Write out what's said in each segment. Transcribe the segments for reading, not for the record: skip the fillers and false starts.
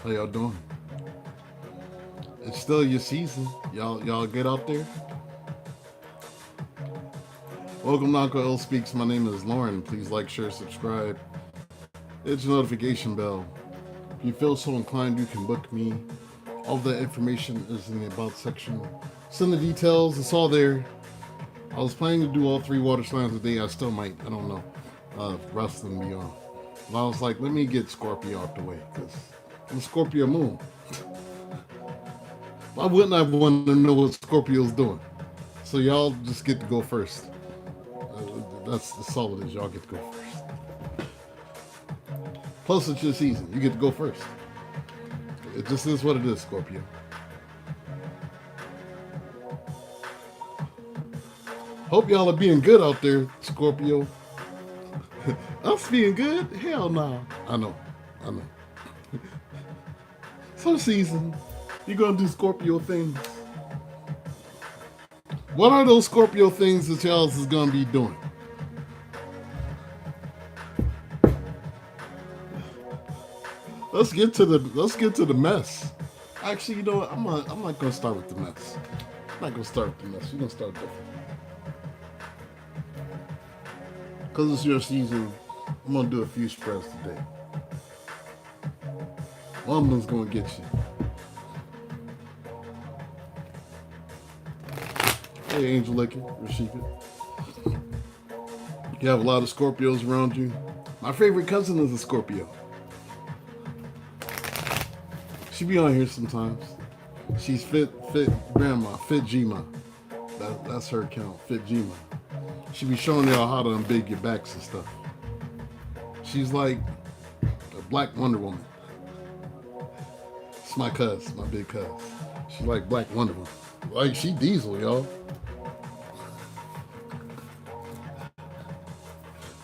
How y'all doing? It's still your season. Y'all get out there. Welcome to unclelspeaks. My name is Lauren. Please like, share, subscribe. Hit your notification bell. If you feel so inclined, you can book me. All the information is in the about section. Send the details. It's all there. I was planning to do all 3 water slams a day. I still might. I don't know. Rest and be on. And I was like, let me get Scorpio out the way because I'm a Scorpio moon. Why wouldn't I want to know what Scorpio's doing? So y'all just get to go first. That's all it is. Y'all get to go first. Plus, it's your season. You get to go first. It just is what it is, Scorpio. Hope y'all are being good out there, Scorpio. Us being good? Hell no. I know. Some season, you're gonna do Scorpio things. What are those Scorpio things that y'all is gonna be doing? Let's get to the mess. Actually, you know what? I'm not gonna start with the mess. I'm not gonna start with the mess. We're gonna start different. Because it's your season, I'm gonna do a few spreads today. One of them's gonna get you. Hey, Angel Licky, Rashika. You have a lot of Scorpios around you. My favorite cousin is a Scorpio. She be on here sometimes. She's fit grandma, fit Gma. That's her account, fit Gma. She be showing y'all how to unbig your backs and stuff. She's like a black Wonder Woman. It's my cuz, my big cuz. She's like Black Wonder Woman. Like she Diesel, y'all.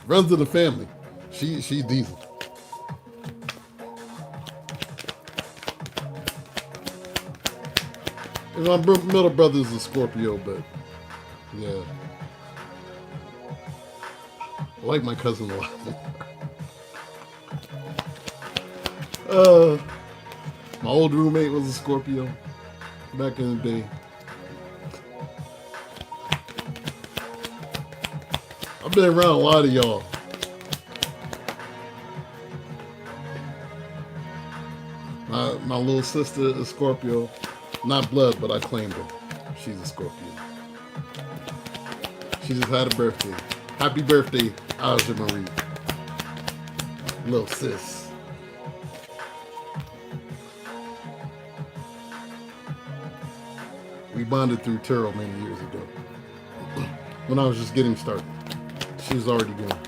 Runs in the family. She Diesel. And my middle brother's a Scorpio, but yeah. I like my cousin a lot more. My old roommate was a Scorpio back in the day. I've been around a lot of y'all. My little sister is Scorpio. Not blood, but I claimed her. She's a Scorpio. She just had a birthday. Happy birthday, Aja Marie. Little sis. We bonded through tarot many years ago. When I was just getting started. She was already going.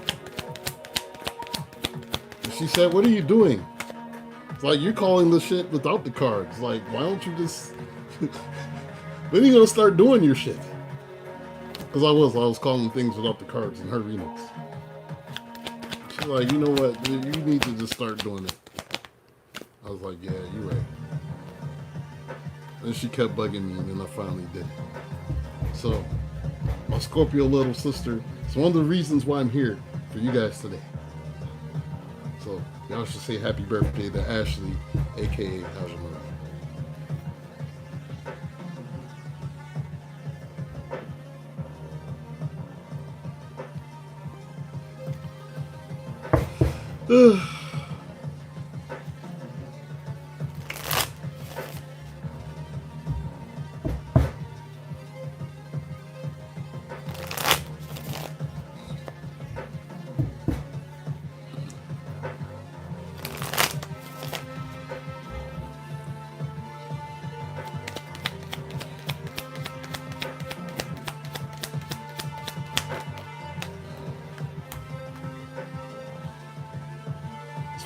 And she said, what are you doing? It's like, you're calling the shit without the cards. Like, why don't you just... When are you going to start doing your shit? Because I was calling things without the cards in her remix. She's like, you know what? You need to just start doing it. I was like, yeah, you're right. And she kept bugging me, and then I finally did it. So, my Scorpio little sister, it's one of the reasons why I'm here for you guys today. So, y'all should say happy birthday to Ashley, a.k.a. Aja Marie.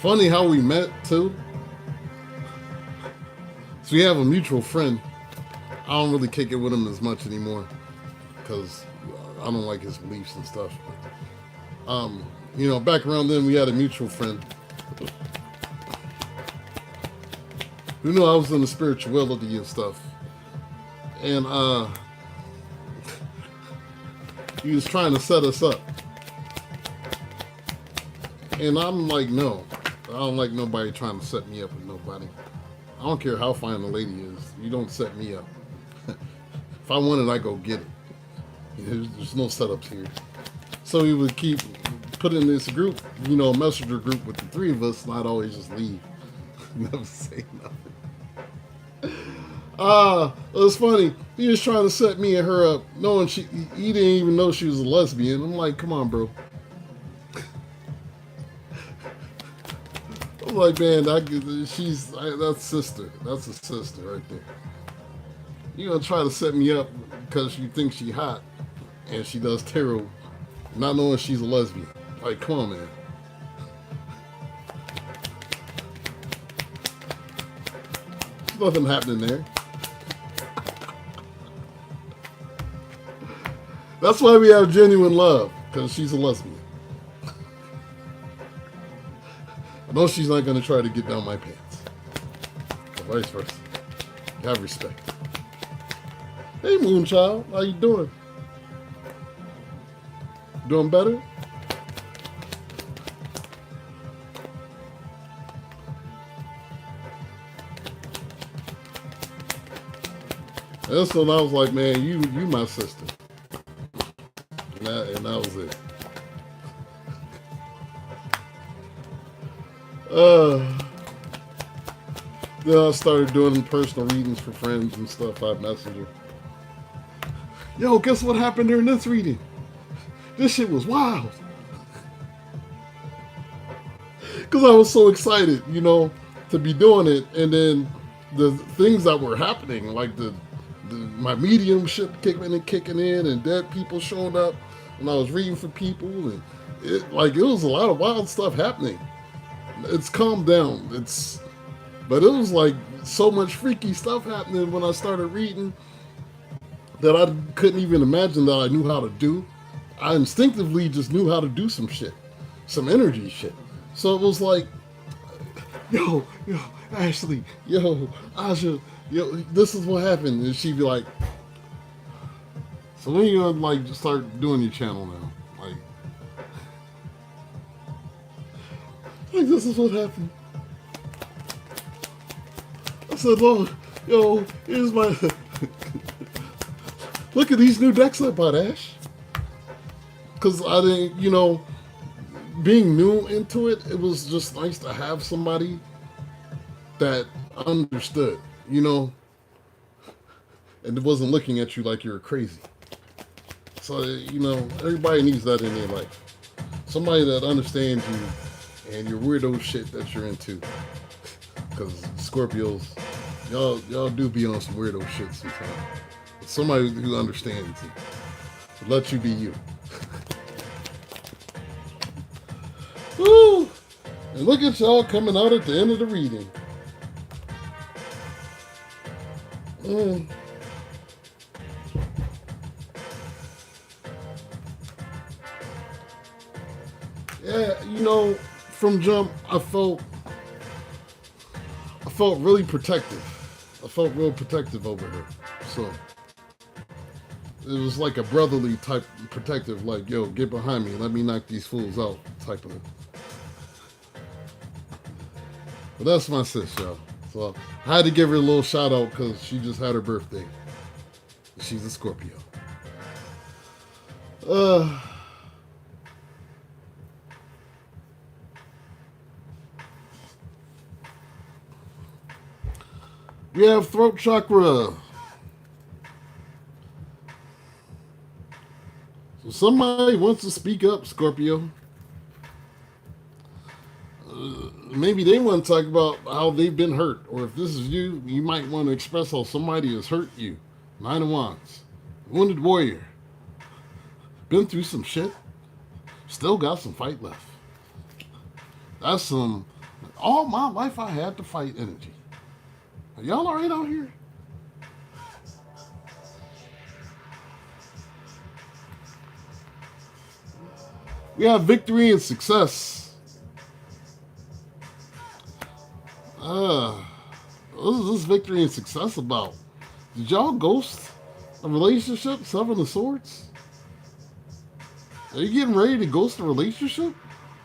Funny how we met too. So we have a mutual friend. I don't really kick it with him as much anymore because I don't like his beliefs and stuff. But, you know, back around then we had a mutual friend who knew I was into spirituality and stuff, and he was trying to set us up, and I'm like, no. don't like nobody trying to set me up with nobody. I don't care how fine the lady is. You don't set me up. If I want it, I go get it. There's no setups here. So we would keep putting this group, a messenger group with the three of us, and I'd always just leave. Never say nothing. It was funny. He was trying to set me and her up, knowing he didn't even know she was a lesbian. I'm like, come on, bro. I'm like, man, that's sister. That's a sister right there. You gonna try to set me up because you think she hot and she does tarot, not knowing she's a lesbian. Like, come on, man. There's nothing happening there. That's why we have genuine love, because she's a lesbian. I know she's not going to try to get down my pants. Or vice versa. Have respect. Hey, Moonchild. How you doing? Doing better? This one I was like, man, you my sister. And that was it. Then I started doing personal readings for friends and stuff by Messenger. Yo, guess what happened during this reading? This shit was wild. Because I was so excited, to be doing it. And then the things that were happening, like my mediumship kicking in and dead people showing up. And I was reading for people. And it was a lot of wild stuff happening. It's calmed down. But it was like so much freaky stuff happening when I started reading that I couldn't even imagine that I knew how to do. I instinctively just knew how to do some shit, some energy shit. So it was like, yo, Ashley, yo, Aja, yo, this is what happened. And she'd be like, so when are you gonna just start doing your channel now? Like this is what happened. I said, oh, yo, here's my look at these new decks I bought, Ash. Because I didn't, being new into it, it was just nice to have somebody that understood, and it wasn't looking at you like you were crazy. So, everybody needs that in their life. Somebody that understands you and your weirdo shit that you're into. Because Scorpios, y'all do be on some weirdo shit sometimes. Somebody who understands it. Let you be you. Woo! And look at y'all coming out at the end of the reading. Yeah, from jump, I felt really protective. I felt real protective over her. So it was like a brotherly type protective, like, yo, get behind me, let me knock these fools out type of. But that's my sis, y'all. So I had to give her a little shout out because she just had her birthday. She's a Scorpio. We have throat chakra. So somebody wants to speak up, Scorpio. Maybe they want to talk about how they've been hurt. Or if this is you, you might want to express how somebody has hurt you. 9 of Wands. Wounded warrior. Been through some shit. Still got some fight left. That's some, all my life I had to fight energy. Are y'all all right out here? We have victory and success. What is this victory and success about? Did y'all ghost a relationship? 7 of Swords? Are you getting ready to ghost a relationship?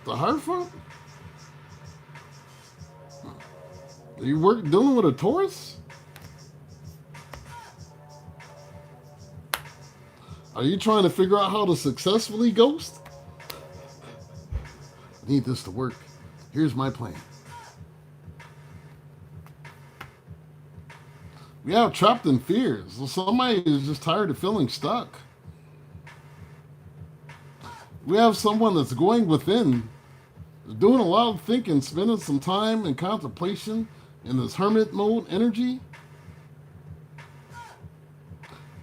The Hierophant? Are you dealing with a Taurus? Are you trying to figure out how to successfully ghost? I need this to work. Here's my plan. We have trapped in fears. So somebody is just tired of feeling stuck. We have someone that's going within, doing a lot of thinking, spending some time in contemplation in this hermit mode energy,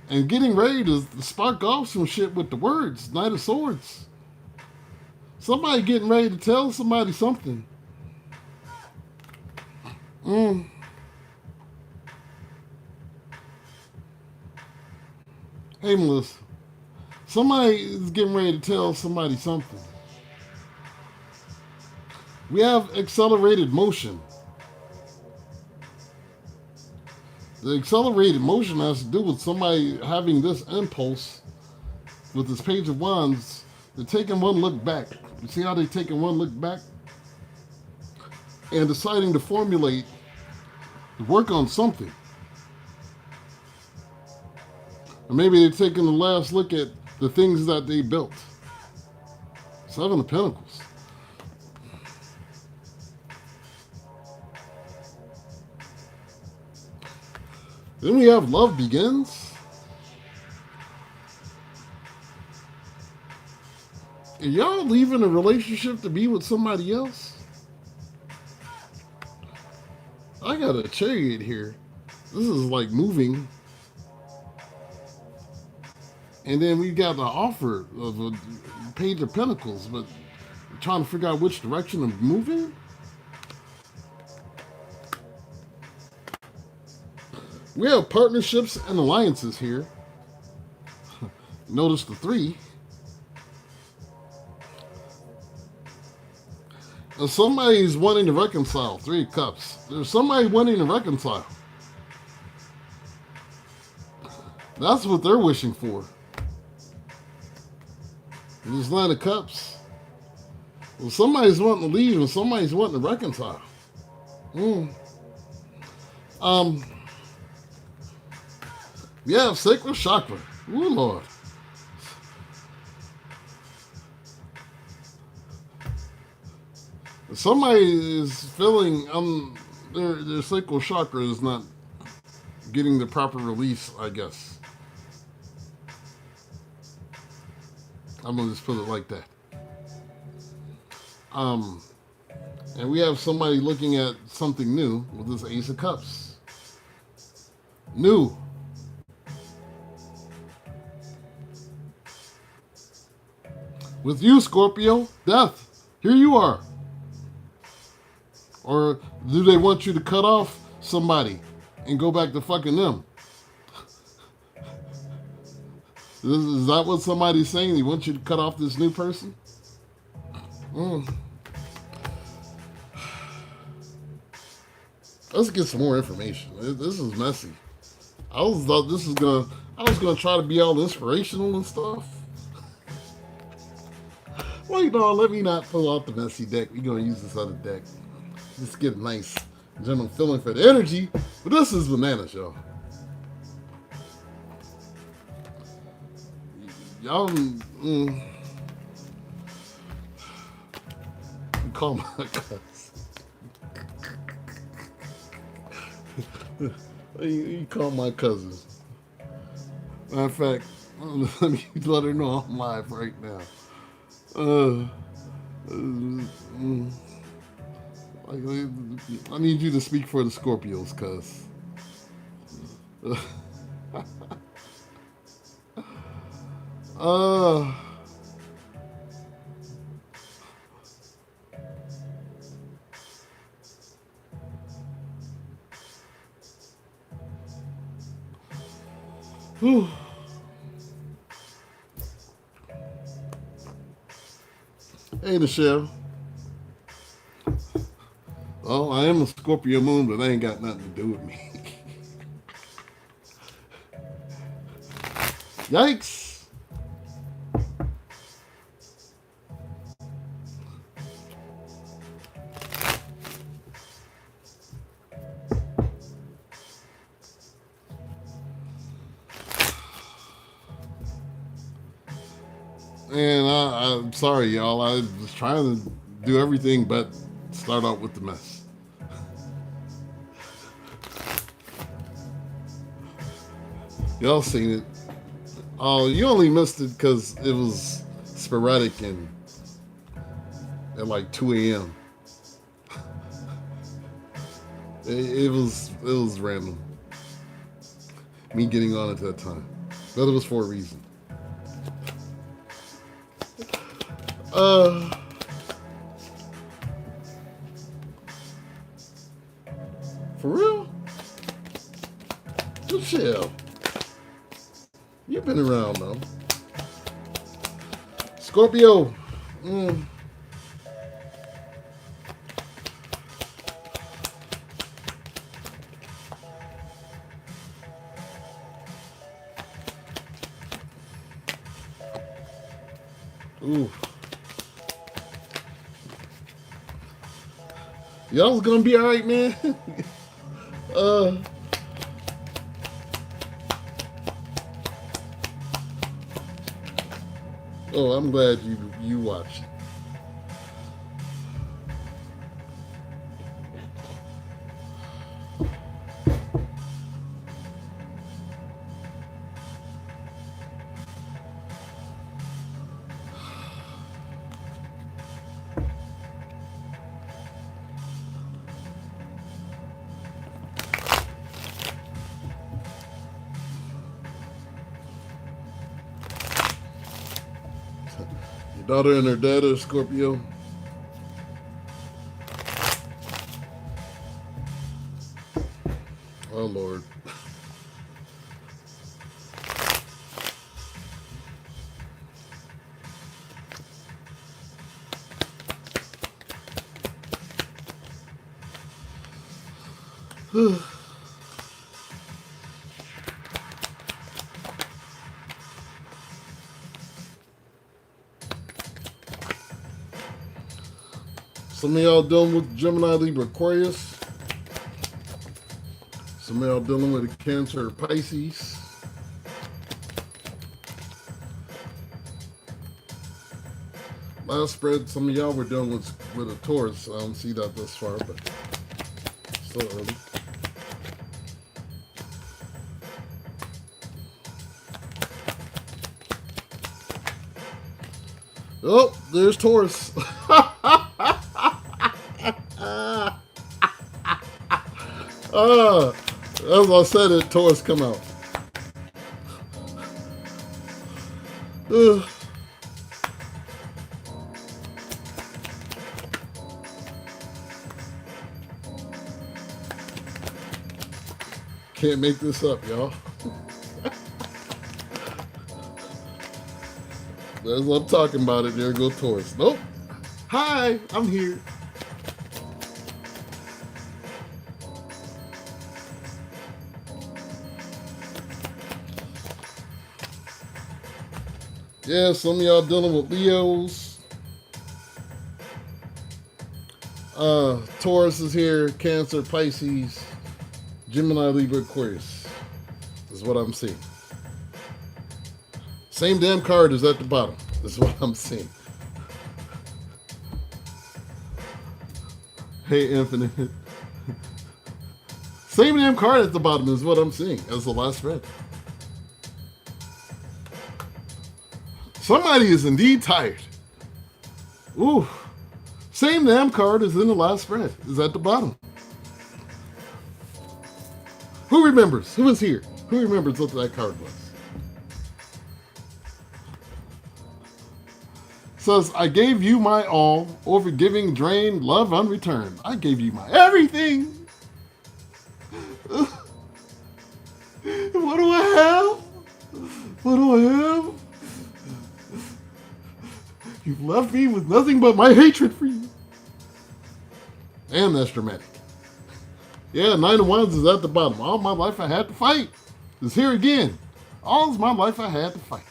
and getting ready to spark off some shit with the words, Knight of Swords. Somebody getting ready to tell somebody something. Hey, Melissa. Somebody is getting ready to tell somebody something. We have accelerated motion. The accelerated motion has to do with somebody having this impulse with this Page of Wands. They're taking one look back. You see how they're taking one look back? And deciding to formulate, to work on something. Or maybe they're taking the last look at the things that they built. Seven of Pentacles. Then we have love begins. Are y'all leaving a relationship to be with somebody else? I got a chariot here. This is like moving. And then we got the offer of a Page of Pentacles, but trying to figure out which direction of moving. We have partnerships and alliances here. Notice the 3. And somebody's wanting to reconcile. 3 of Cups. There's somebody wanting to reconcile. That's what they're wishing for. And this 9 of Cups. Well, somebody's wanting to leave and somebody's wanting to reconcile. We have sacral chakra. Ooh, Lord. Somebody is feeling their sacral chakra is not getting the proper release, I guess. I'm gonna just put it like that. And we have somebody looking at something new with this Ace of Cups. New. With you, Scorpio, death. Here you are. Or do they want you to cut off somebody and go back to fucking them? Is that what somebody's saying? They want you to cut off this new person? Let's get some more information. This is messy. I was gonna try to be all inspirational and stuff. Well, let me not pull out the messy deck. We're gonna use this other deck. Just get a nice general feeling for the energy. But this is bananas, y'all. Y'all, you call my cousins. You call my cousins. Matter of fact, let me let her know I'm live right now. I need you to speak for the Scorpios, cuz. Whew. Hey, Michelle. Well, I am a Scorpio moon, but that ain't got nothing to do with me. Yikes. And I'm sorry, y'all. I was trying to do everything but start out with the mess. Y'all seen it. Oh, you only missed it because it was sporadic and at like 2 a.m. It was random. Me getting on at that time. But it was for a reason. Uh for real? Good chill. You've been around though. Scorpio. Ooh. Y'all's gonna be alright, man. Oh, I'm glad you watched. Your daughter and her dad are Scorpio. Oh Lord. Some of y'all dealing with Gemini, Libra, Aquarius. Some of y'all dealing with a Cancer or Pisces. Last spread, some of y'all were dealing with a Taurus. I don't see that this far, but still early. Oh, there's Taurus. As I said it, Taurus come out. Can't make this up, y'all. As I'm talking about it, there go Taurus. Nope. Hi, I'm here. Yeah, some of y'all dealing with Leos. Taurus is here, Cancer, Pisces, Gemini, Libra, Aquarius. Is what I'm seeing. Same damn card is at the bottom. Is what I'm seeing. Hey, Infinite. Same damn card at the bottom is what I'm seeing as the last spread. Somebody is indeed tired. Ooh. Same damn card is in the last spread. Is at the bottom. Who remembers? Who was here? Who remembers what that card was? Says, I gave you my all, overgiving, drained, love unreturned. I gave you my everything. What do I have? What do I have? You've left me with nothing but my hatred for you. And that's dramatic. Yeah, Nine of Wands is at the bottom. All my life I had to fight. It's here again. All my life I had to fight.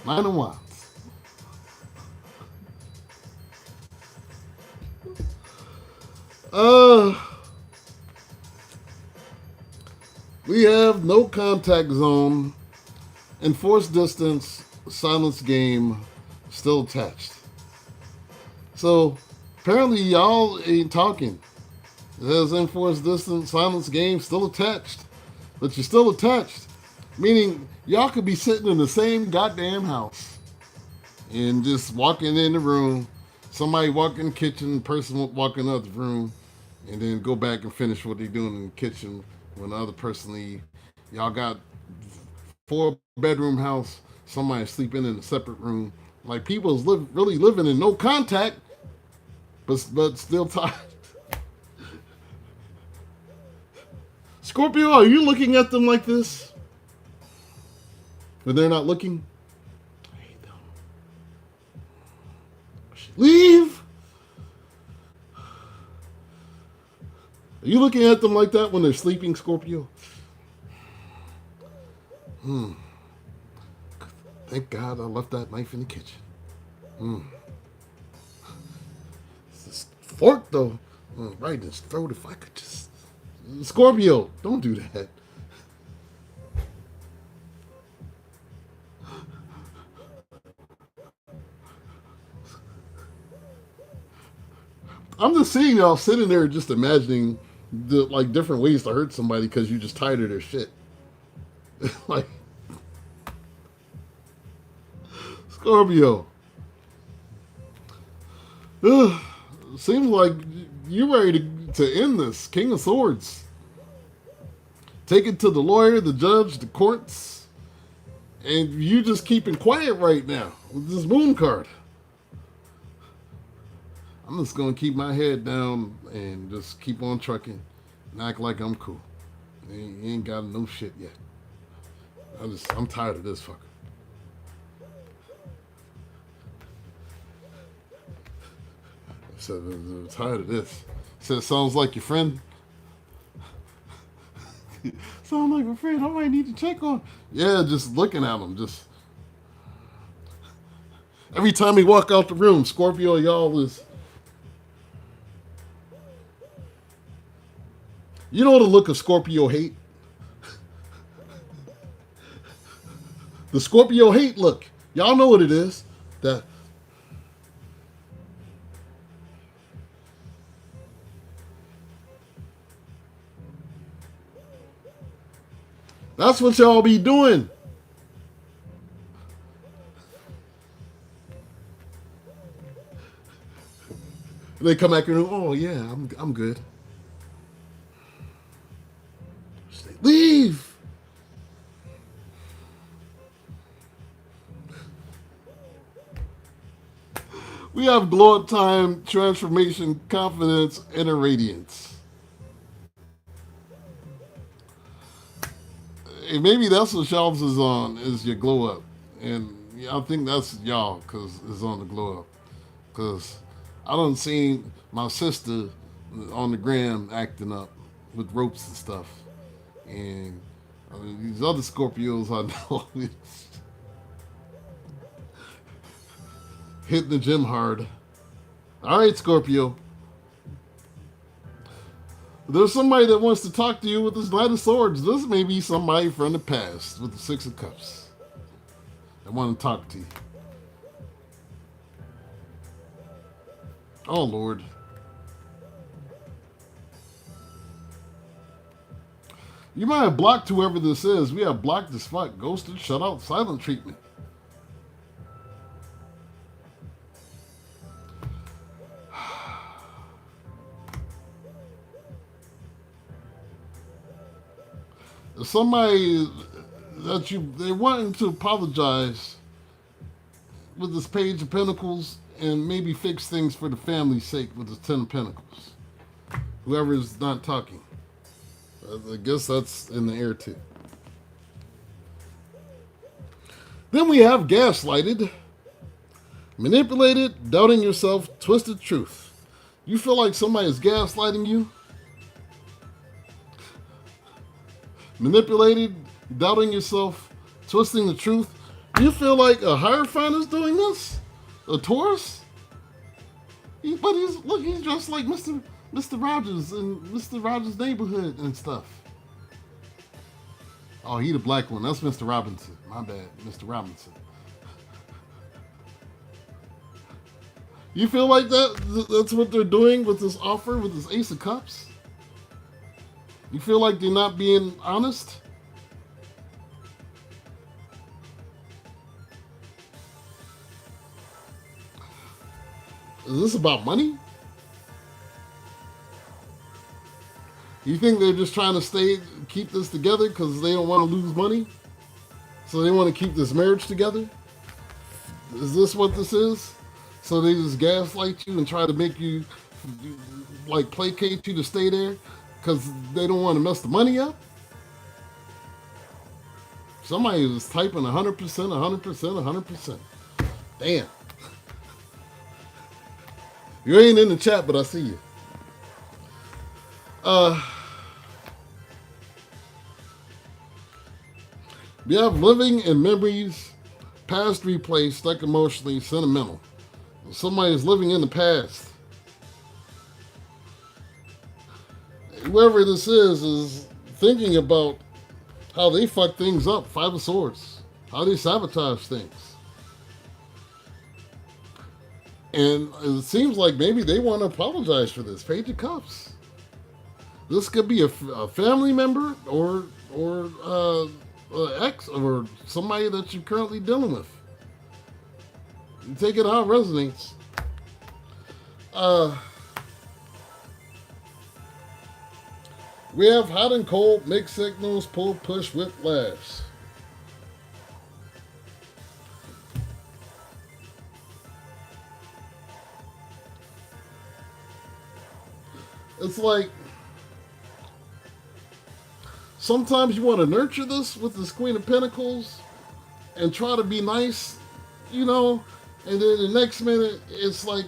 Nine of Wands. We have no contact zone, enforced distance, silence game, Still attached. So apparently y'all ain't talking. It has enforced distance, silence game, still attached. But you're still attached. Meaning y'all could be sitting in the same goddamn house and just walking in the room. Somebody walk in the kitchen, person walk in the other room, and then go back and finish what they're doing in the kitchen when the other person leave. Y'all got 4-bedroom house, somebody sleeping in a separate room. Like people's really living in no contact, but still tired. Scorpio, are you looking at them like this? When they're not looking? I hate them. Leave! Are you looking at them like that when they're sleeping, Scorpio? Thank God I left that knife in the kitchen. This fork, though, right in his throat. If I could just... Scorpio, don't do that. I'm just seeing y'all sitting there just imagining like different ways to hurt somebody because you just tired of their shit. Like, Scorpio. Seems like you're ready to end this. King of Swords. Take it to the lawyer, the judge, the courts. And you just keeping quiet right now with this moon card. I'm just going to keep my head down and just keep on trucking and act like I'm cool. You ain't got no shit yet. I'm tired of this fucker. I said, I'm tired of this. He said, sounds like your friend. Sound like a friend I might need to check on. Yeah, just looking at him. Just every time he walk out the room, Scorpio, y'all is... You know the look of Scorpio hate? The Scorpio hate look. Y'all know what it is. That's what y'all be doing. They come back and oh yeah, I'm good. Leave. We have glow up time, transformation, confidence, inner radiance. Hey, maybe that's what Shelves is on, is your glow up. And I think that's y'all, because it's on the glow up. Because I done seen my sister on the gram acting up with ropes and stuff. And I mean, these other Scorpios I know hitting the gym hard. All right, Scorpio. There's somebody that wants to talk to you with this Knight of Swords. This may be somebody from the past with the Six of Cups. They want to talk to you. Oh, Lord. You might have blocked whoever this is. We have blocked as fuck. Ghosted, shut out, silent treatment. Somebody that they're wanting to apologize with this Page of Pentacles and maybe fix things for the family's sake with the Ten of Pentacles. Whoever is not talking. I guess that's in the air too. Then we have gaslighted, manipulated, doubting yourself, twisted truth. You feel like somebody is gaslighting you? Manipulated, doubting yourself, twisting the truth. You feel like a Hierophant is doing this? A Taurus? But he's dressed like Mr. Rogers in Mr. Rogers' Neighborhood and stuff. Oh, he the black one. That's Mr. Robinson. My bad, Mr. Robinson. You feel like that's what they're doing with this offer, with this Ace of Cups? You feel like they're not being honest? Is this about money? You think they're just trying to keep this together because they don't want to lose money? So they want to keep this marriage together? Is this what this is? So they just gaslight you and try to make you, like, placate you to stay there because they don't want to mess the money up? Somebody is typing 100%, 100%, 100%. Damn. You ain't in the chat, but I see you. We have living and memories, past replay, stuck emotionally, sentimental. Somebody is living in the past. Whoever this is thinking about how they fuck things up, Five of Swords, how they sabotage things. And it seems like maybe they want to apologize for this. Page of Cups. This could be a family member or ex or somebody that you're currently dealing with. You take it how it resonates. We have hot and cold, mixed signals, pull, push, whip, laughs. It's like sometimes you want to nurture this with this Queen of Pentacles and try to be nice, you know, and then the next minute it's like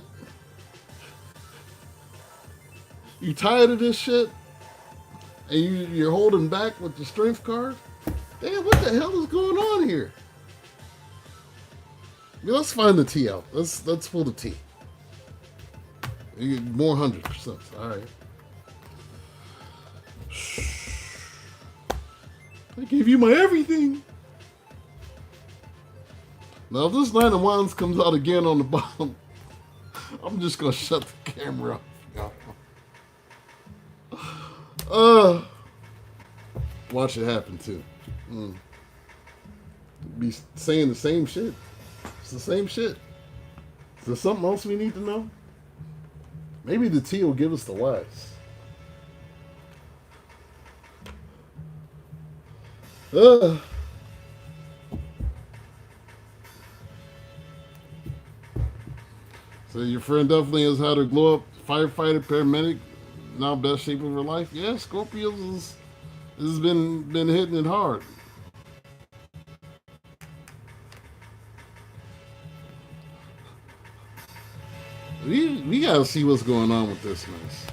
you tired of this shit and you're holding back with the Strength card. Damn, what the hell is going on here? I mean, let's find the tea out. Let's pull the tea. More 100%. All right. I gave you my everything. Now, if this Nine of Wands comes out again on the bottom, I'm just going to shut the camera off. Watch it happen, too. Be saying the same shit. It's the same shit. Is there something else we need to know? Maybe the tea will give us the whys. So your friend definitely has had her glow up firefighter, paramedic, now best shape of her life. Yeah, Scorpio has been hitting it hard. We gotta see what's going on with this mess.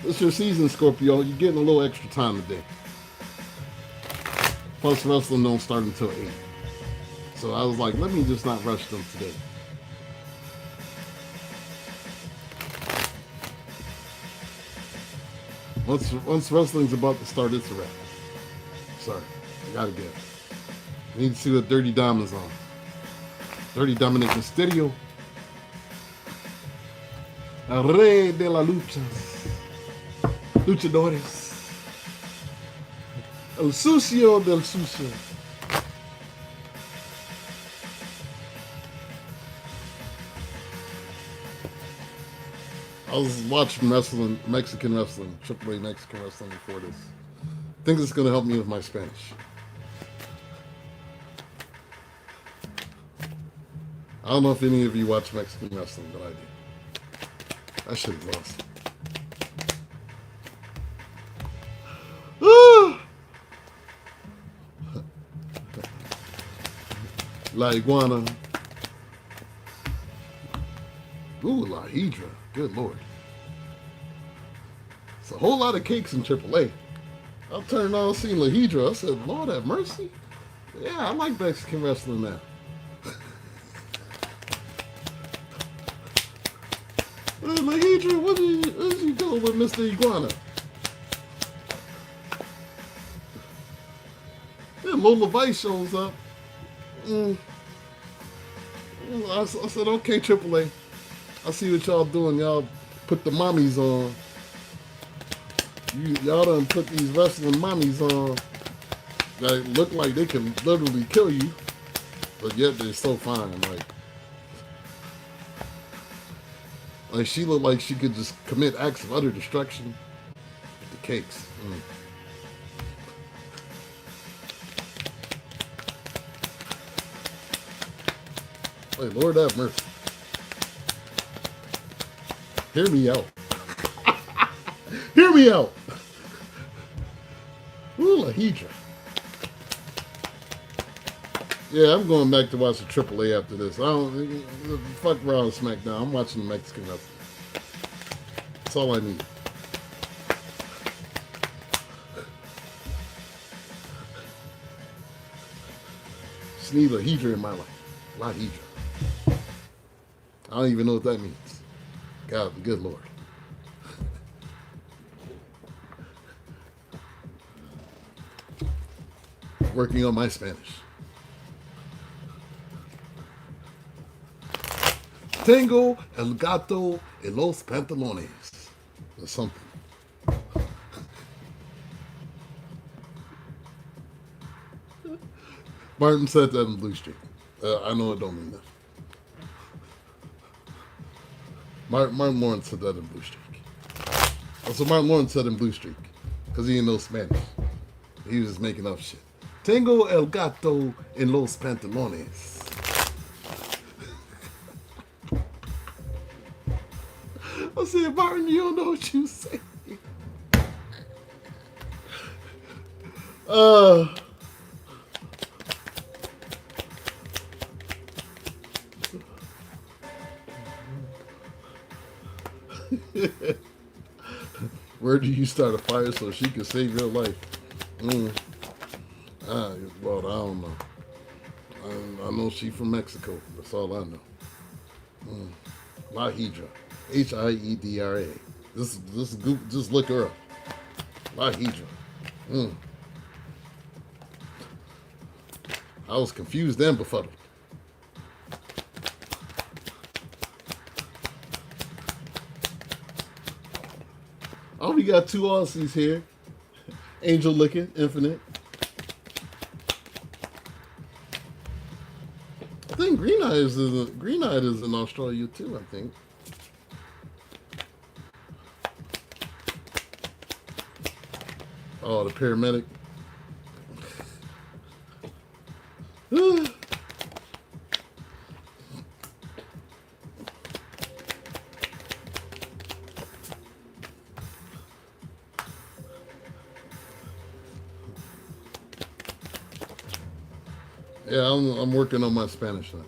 It's your season, Scorpio. You're getting a little extra time today. Plus, wrestling don't start until 8. So I was like, let me just not rush them today. Once wrestling's about to start, it's a wrap. Sorry, I gotta get it. I need to see what Dirty Diamond's on. Dirty Dominic Mysterio. El Rey de la Luchas. Luchadores. El Sucio del Sucio. I was watching wrestling, Mexican wrestling, AAA Mexican wrestling before this. I think it's going to help me with my Spanish. I don't know if any of you watch Mexican wrestling, but I do. I should have lost. La Iguana. Ooh, La Hydra. Good Lord. It's a whole lot of cakes in AAA. I turned on seeing La Hydra. I said, Lord have mercy. Yeah, I like Mexican wrestling now. La Hydra, what is he doing with Mr. Iguana? Then Lola Vice shows up. I said, okay, AAA. I see what y'all doing. Y'all put the mommies on. Y'all done put these wrestling mommies on that look like they can literally kill you, but yet they're so fine. Like she looked like she could just commit acts of utter destruction with the cakes. Hey, Lord have mercy. Hear me out. Hear me out. Ooh, Lahidra. Yeah, I'm going back to watch the AAA after this. I don't fuck Raw and SmackDown. I'm watching the Mexican wrestling. That's all I need. Just need Lahidra in my life. Lahidra. I don't even know what that means. God, good Lord. Working on my Spanish. Tengo el gato en los pantalones. Or something. Martin said that in Blue Streak. I know it don't mean that. Martin Lawrence said that in Blue Streak. That's what Martin Lawrence said in Blue Streak. Because he didn't know Spanish. He was just making up shit. Tengo el gato en los pantalones. I said, Martin, you don't know what you say. Where do you start a fire so she can save your life? Well, I don't know. I know she from Mexico. That's all I know. Lahidra. Hiedra. Just look her up. Lahidra. I was confused and befuddled. Oh, we got two Aussies here. Angel Licking, Infinite. I think Green Eyed is in Australia too, I think. Oh, the paramedic. Yeah, I'm working on my Spanish now.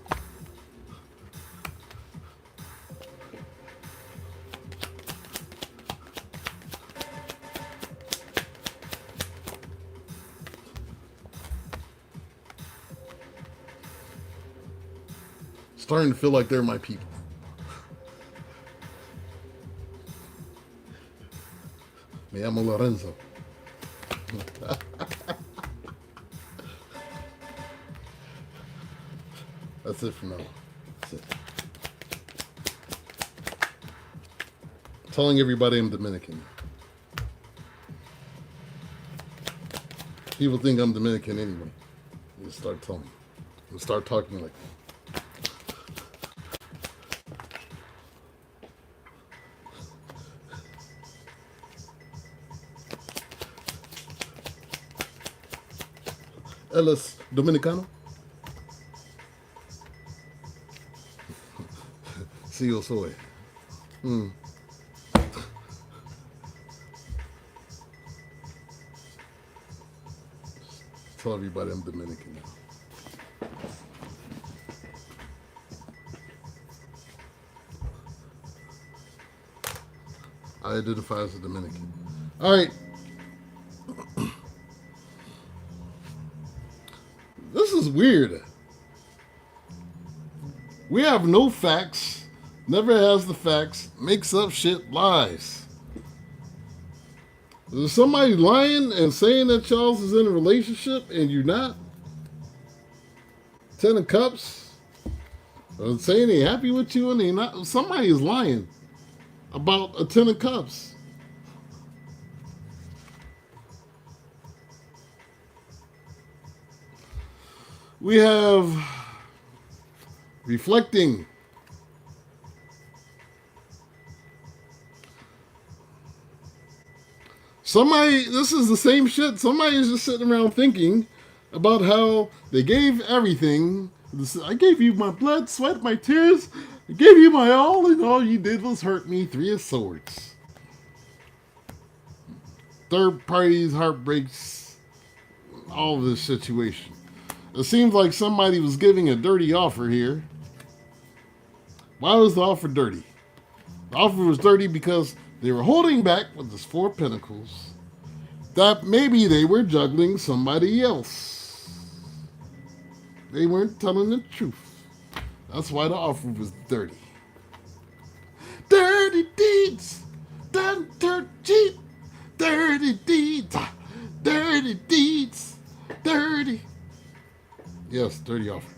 Starting to feel like they're my people. Me llamo Lorenzo. That's it for now. That's it. Telling everybody I'm Dominican. People think I'm Dominican anyway. You start telling me. You start talking like that. Él es dominicano. Sí, yo soy. Tell everybody I'm Dominican now. I identify as a Dominican. All right. This is weird. We have no facts, never has the facts, makes up shit, lies. Is somebody lying and saying that Charles is in a relationship and you're not? Ten of Cups. Saying they happy with you and they not. Somebody is lying about a 10 of cups. We have reflecting. Somebody, this is the same shit. Somebody is just sitting around thinking about how they gave everything. I gave you my blood, sweat, my tears. I gave you my all, and all you did was hurt me. 3 of Swords. Third parties, heartbreaks, all of this situation. It seems like somebody was giving a dirty offer here. Why was the offer dirty? The offer was dirty because they were holding back with this 4 of Pentacles. That maybe they were juggling somebody else. They weren't telling the truth. That's why the offer was dirty. Dirty deeds done dirt cheap. Dirty deeds. Dirty deeds. Dirty. Yes, dirty offer.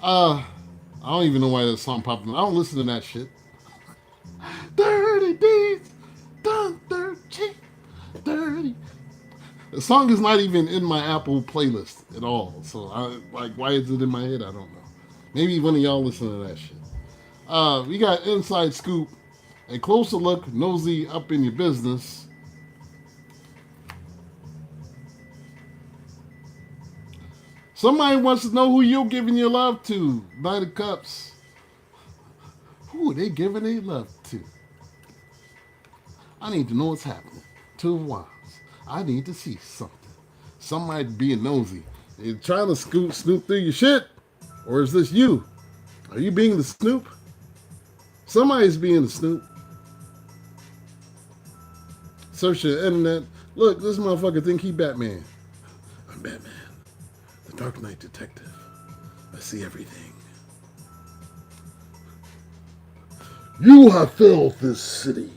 I don't even know why that song popped in. I don't listen to that shit. Dirty deeds, done dirt cheap, dirty. The song is not even in my Apple playlist at all. So, why is it in my head? I don't know. Maybe one of y'all listen to that shit. We got Inside Scoop, a closer look, nosy up in your business. Somebody wants to know who you're giving your love to. Knight of Cups. Who are they giving their love to? I need to know what's happening. 2 of Wands. I need to see something. Somebody being nosy. They're trying to snoop through your shit. Or is this you? Are you being the snoop? Somebody's being the snoop. Search the internet. Look, this motherfucker think he Batman. I'm Batman. The Dark Knight Detective. I see everything. You have filled this city.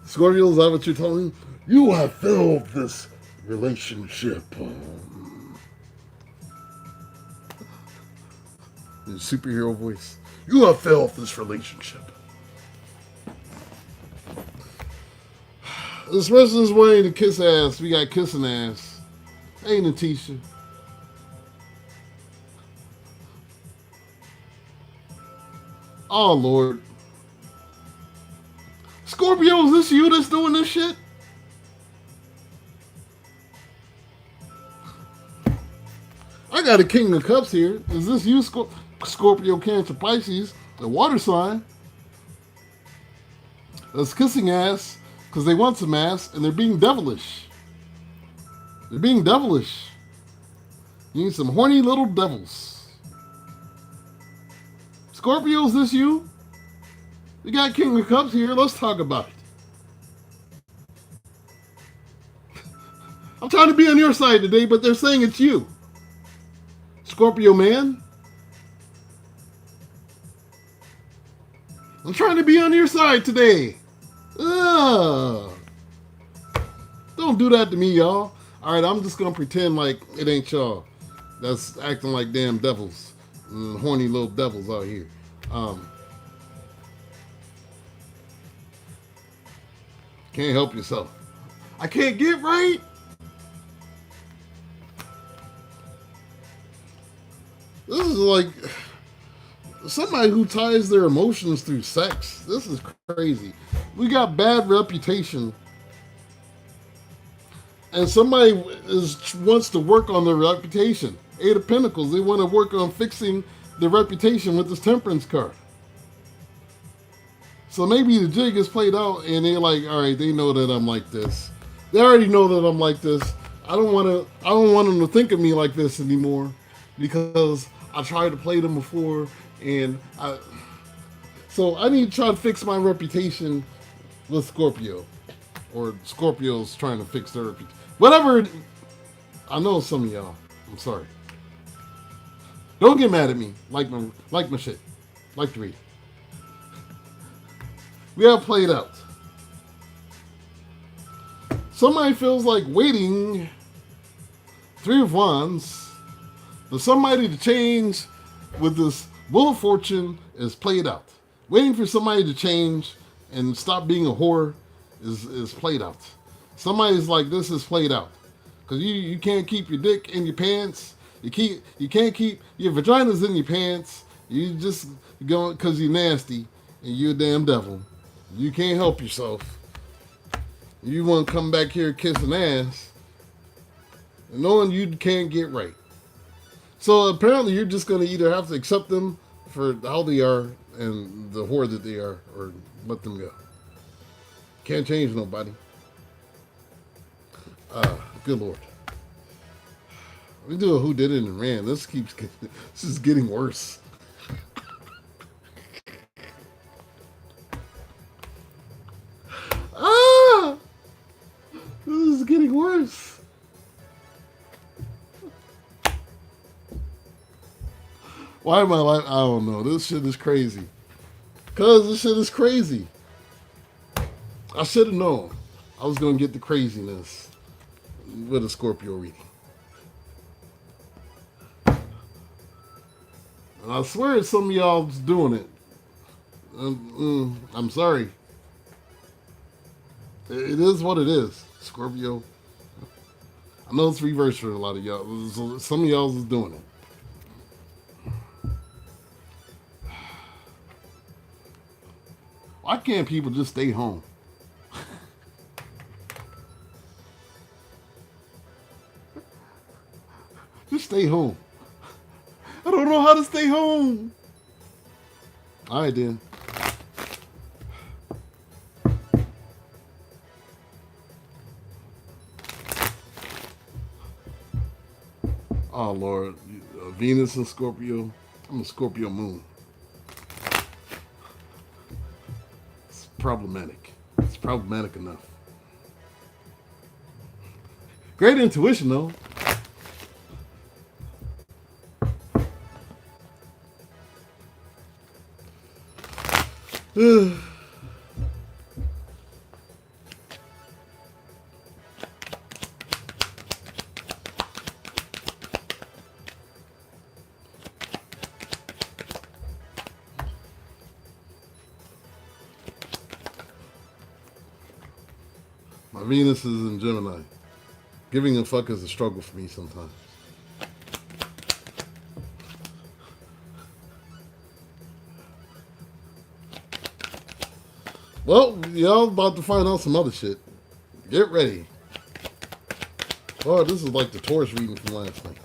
Scorpio, is that what you're telling? You have filled this relationship. In superhero voice. You have filled this relationship. This person is wanting to kiss ass. We got kissing ass. Hey, Natisha. Oh, Lord. Scorpio, is this you that's doing this shit? I got a King of Cups here. Is this you, Scorpio, Cancer, Pisces, the water sign? That's kissing ass because they want some ass and they're being devilish. They're being devilish. You need some horny little devils. Scorpio, is this you? We got King of Cups here. Let's talk about it. I'm trying to be on your side today, but they're saying it's you. Scorpio man. I'm trying to be on your side today. Ugh. Don't do that to me, y'all. Alright, I'm just going to pretend like it ain't y'all. That's acting like damn devils. Horny little devils out here. Can't help yourself. I can't get right. This is like somebody who ties their emotions through sex. This is crazy. We got bad reputation. And somebody wants to work on their reputation. 8 of Pentacles. They want to work on fixing their reputation with this Temperance card. So maybe the jig is played out and they're like, all right, they know that I'm like this. They already know that I'm like this. I don't want them to think of me like this anymore because I tried to play them before so I need to try to fix my reputation with Scorpio. Or Scorpio's trying to fix their reputation. Whatever. I know some of y'all. I'm sorry. Don't get mad at me. Like my shit. Like to read. We have played out. Somebody feels like waiting. Three of Wands. For somebody to change with this Wheel of Fortune is played out. Waiting for somebody to change and stop being a whore is played out. Somebody's like, this is played out. Because you can't keep your dick in your pants. You can't keep your vagina's in your pants. You just going because you're nasty and you're a damn devil. You can't help yourself. You want to come back here kissing ass and knowing you can't get right. So apparently you're just going to either have to accept them for how they are and the whore that they are, or let them go. Can't change nobody. Good Lord. We do a who did it and ran. This is getting worse. This is getting worse. Why am I like, I don't know. This shit is crazy. Cause this shit is crazy. I should have known I was gonna get the craziness with a Scorpio reading. And I swear some of y'all's doing it. I'm sorry. It is what it is, Scorpio. I know it's reversed for a lot of y'all. Some of y'all is doing it. Why can't people just stay home? Just stay home. I don't know how to stay home. All right, then. Oh, Lord. Venus and Scorpio. I'm a Scorpio moon. It's problematic. It's problematic enough. Great intuition, though. My Venus is in Gemini. Giving a fuck is a struggle for me sometimes. Well, y'all about to find out some other shit. Get ready. Oh, this is like the Taurus reading from last night.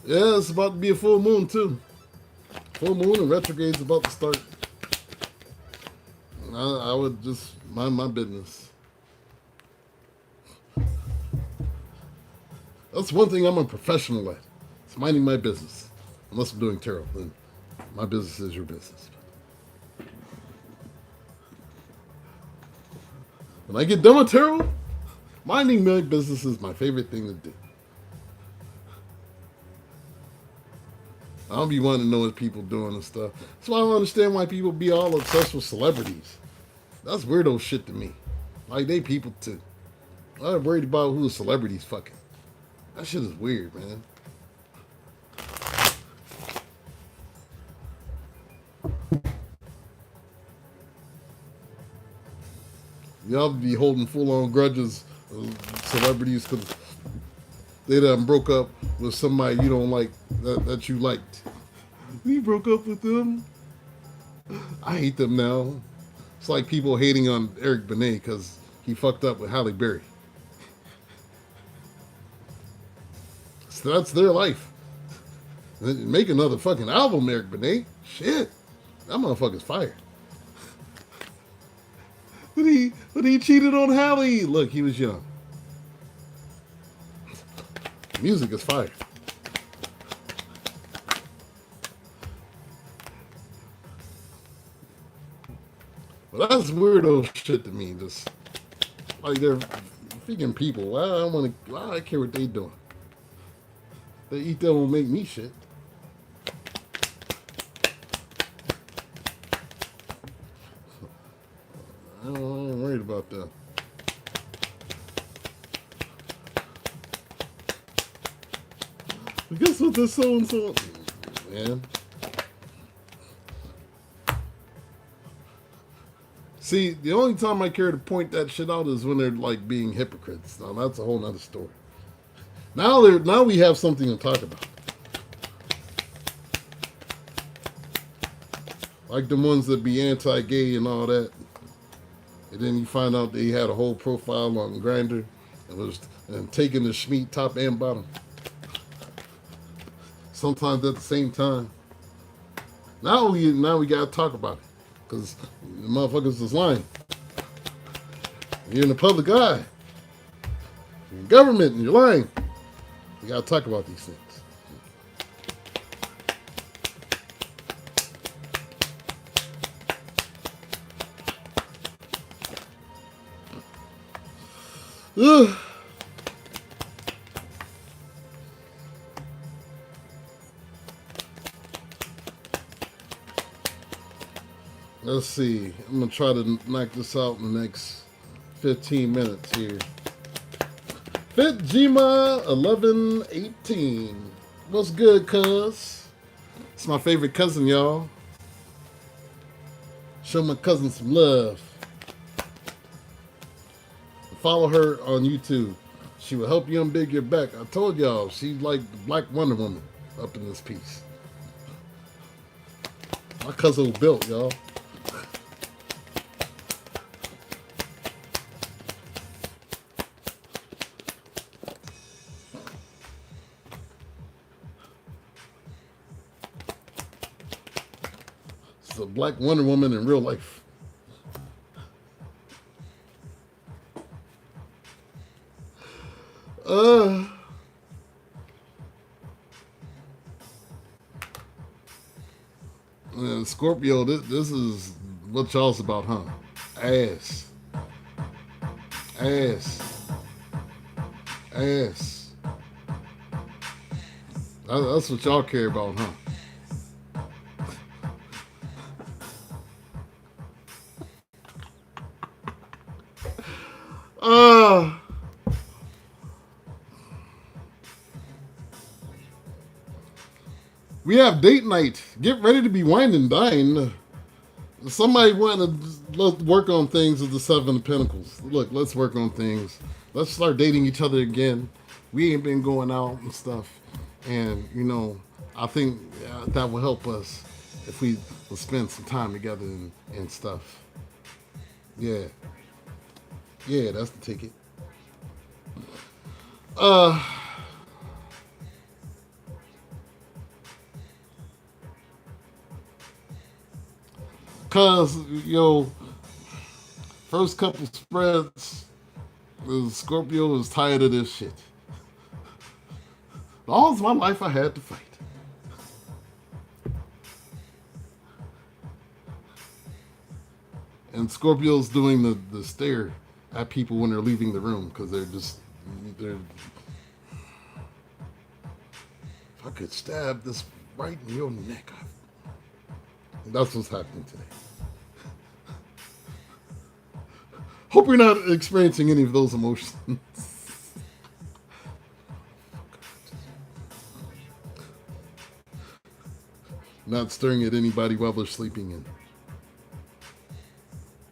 Yeah, it's about to be a full moon, too. Full moon and retrograde's about to start. I would just mind my business. That's one thing I'm a professional at. It's minding my business. Unless I'm doing tarot, then my business is your business. When I get done with tarot, minding my business is my favorite thing to do. I don't be wanting to know what people doing and stuff. That's why I don't understand why people be all obsessed with celebrities. That's weirdo shit to me. Like, they people too. I'm worried about who the celebrity's fucking. That shit is weird, man. Y'all be holding full-on grudges of celebrities because they done broke up with somebody you don't like, that you liked. We broke up with them. I hate them now. It's like people hating on Eric Benet because he fucked up with Halle Berry. So that's their life. Make another fucking album, Eric Benet. Shit. That motherfucker's fired. But he cheated on Halle. Look, he was young. Music is fire. But that's weirdo shit to me. Just like they're freaking people. I don't want to. I don't care what they doing. They eat them will make me shit. ain't worried about that. But guess what this so-and-so... Man. See, the only time I care to point that shit out is when they're like being hypocrites. Now that's a whole nother story. Now we have something to talk about. Like the ones that be anti-gay and all that. And then you find out they had a whole profile on Grindr and taking the schmeat top and bottom. Sometimes at the same time. Now we gotta talk about it. Because the motherfuckers is lying. You're in the public eye. You're in government and you're lying. You gotta talk about these things. Ugh. Let's see. I'm going to try to knock this out in the next 15 minutes here. Fitjima 1118. What's good, cuz? It's my favorite cousin, y'all. Show my cousin some love. Follow her on YouTube. She will help you unbig your back. I told y'all, she's like the Black Wonder Woman up in this piece. My cousin built, y'all. It's a Black Wonder Woman in real life. Scorpio, this is what y'all's about, huh? Ass. Ass. Ass. That's what y'all care about, huh? We have date night. Get ready to be wined and dined. Somebody want to let's work on things with the Seven of Pentacles. Look, let's work on things. Let's start dating each other again. We ain't been going out and stuff. And, you know, I think that will help us if we will spend some time together and stuff. Yeah. Yeah, that's the ticket. Cause, yo, first couple spreads, the Scorpio is tired of this shit. All of my life I had to fight. And Scorpio's doing the stare at people when they're leaving the room because they're if I could stab this right in your neck. That's what's happening today. Hope you're not experiencing any of those emotions. Not staring at anybody while they're sleeping in.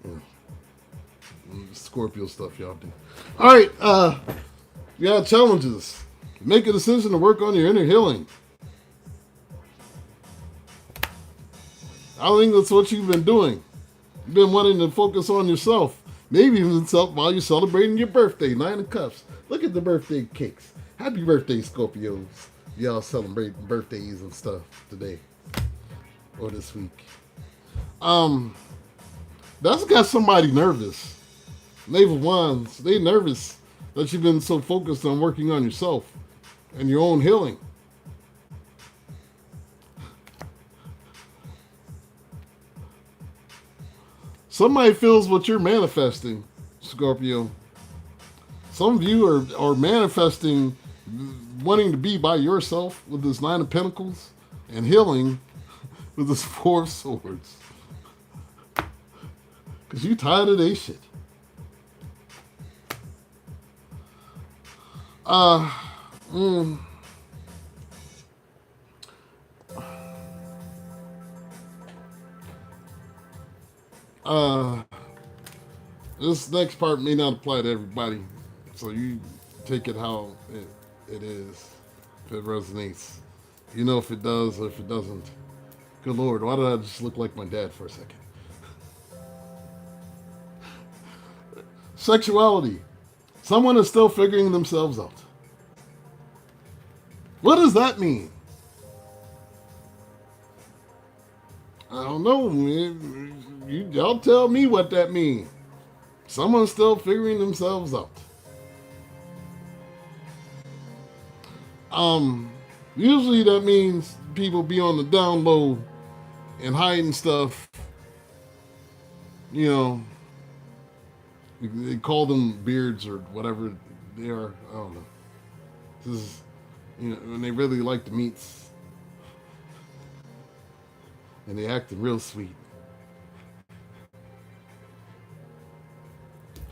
Yeah. Scorpio stuff y'all do. All right, we got challenges. Make a decision to work on your inner healing. I think that's what you've been doing. You've been wanting to focus on yourself. Maybe even while you're celebrating your birthday. 9 of Cups. Look at the birthday cakes. Happy birthday, Scorpios. Y'all celebrating birthdays and stuff today. Or this week. That's got somebody nervous. Knave of Wands. They nervous that you've been so focused on working on yourself and your own healing. Somebody feels what you're manifesting, Scorpio. Some of you are manifesting wanting to be by yourself with this 9 of Pentacles and healing with this 4 of Swords. Because you tired of they shit. Mm, uh, this next part may not apply to everybody. So you take it how it is. If it resonates. You know if it does or if it doesn't. Good Lord, why did I just look like my dad for a second? Sexuality. Someone is still figuring themselves out. What does that mean? I don't know. Y'all tell me what that means. Someone's still figuring themselves out. Usually that means people be on the down low and hiding stuff. You know, they call them beards or whatever they are. I don't know. This is, when they really like the meats and they acting real sweet.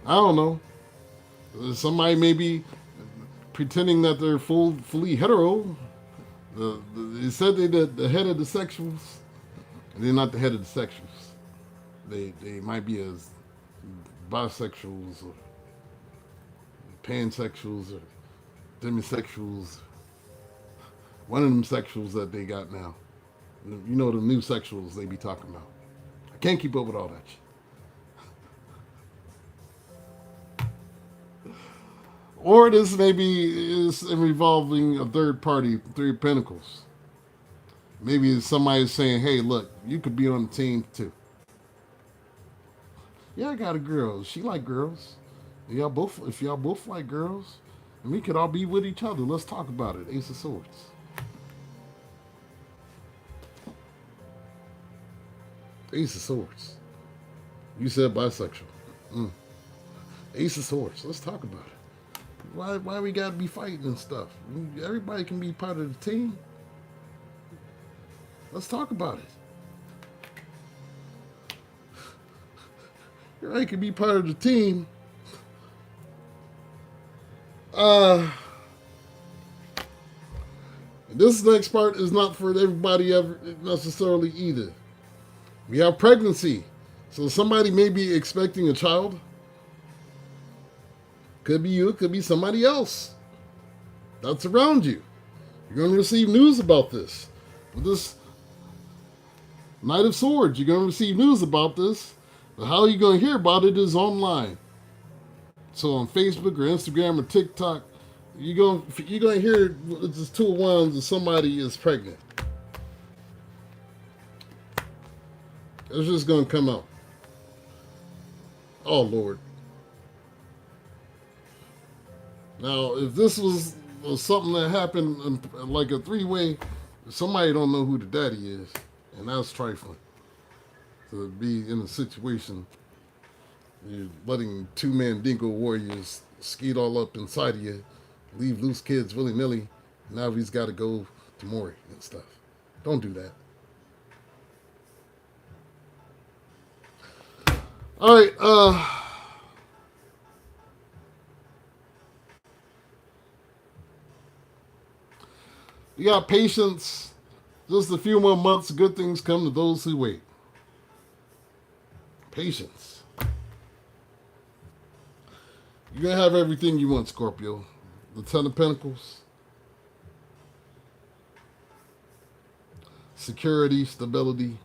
I don't know. Somebody may be pretending that they're fully hetero. They said they're the head of the sexuals. They're not the head of the sexuals. They might be as bisexuals or pansexuals or demisexuals. One of them sexuals that they got now. You know the new sexuals they be talking about. I can't keep up with all that shit. Or this maybe is involving a third party, Three of Pentacles. Maybe somebody's saying, hey, look, you could be on the team too. Yeah, I got a girl. She like girls. If y'all both like girls, and we could all be with each other. Let's talk about it. Ace of Swords. Ace of Swords. You said bisexual. Ace of Swords. Let's talk about it. Why we gotta be fighting and stuff? Everybody can be part of the team. Let's talk about it. Everybody can be part of the team. This next part is not for everybody ever necessarily either. We have pregnancy. So somebody may be expecting a child. Could be you, could be somebody else that's around you. You're going to receive news about this. With this Knight of Swords, you're going to receive news about this. But how you're going to hear about it is online. So on Facebook or Instagram or TikTok, you're going to hear it's 2 of Wands and somebody is pregnant. It's just going to come out. Oh, Lord. Now, if this was something that happened in, like a 3-way, somebody don't know who the daddy is, and that's trifling. To be in a situation, you're letting 2 Mandingo warriors skeet all up inside of you, leave loose kids willy-nilly, now he's got to go to Maury and stuff. Don't do that. All right, you got patience. Just a few more months, good things come to those who wait. Patience. You're going to have everything you want, Scorpio. The Ten of Pentacles. Security, stability.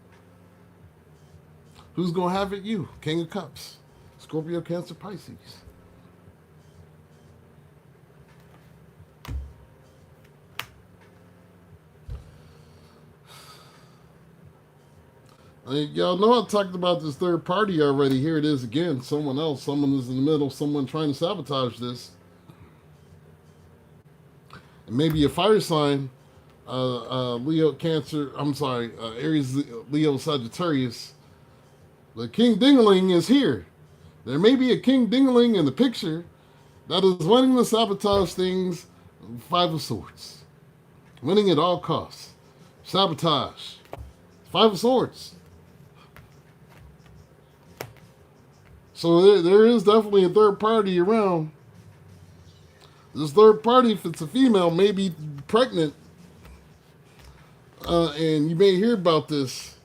Who's going to have it? You. King of Cups. Scorpio, Cancer, Pisces. Y'all know I talked about this third party already. Here it is again. Someone else. Someone is in the middle. Someone trying to sabotage this. And maybe a fire sign. Leo, Cancer. I'm sorry. Aries, Leo, Sagittarius. The King Dingaling is here. There may be a King Dingaling in the picture that is wanting to sabotage things. 5 of Swords. Winning at all costs. Sabotage. 5 of Swords. So there is definitely a third party around. This third party, if it's a female, may be pregnant, and you may hear about this.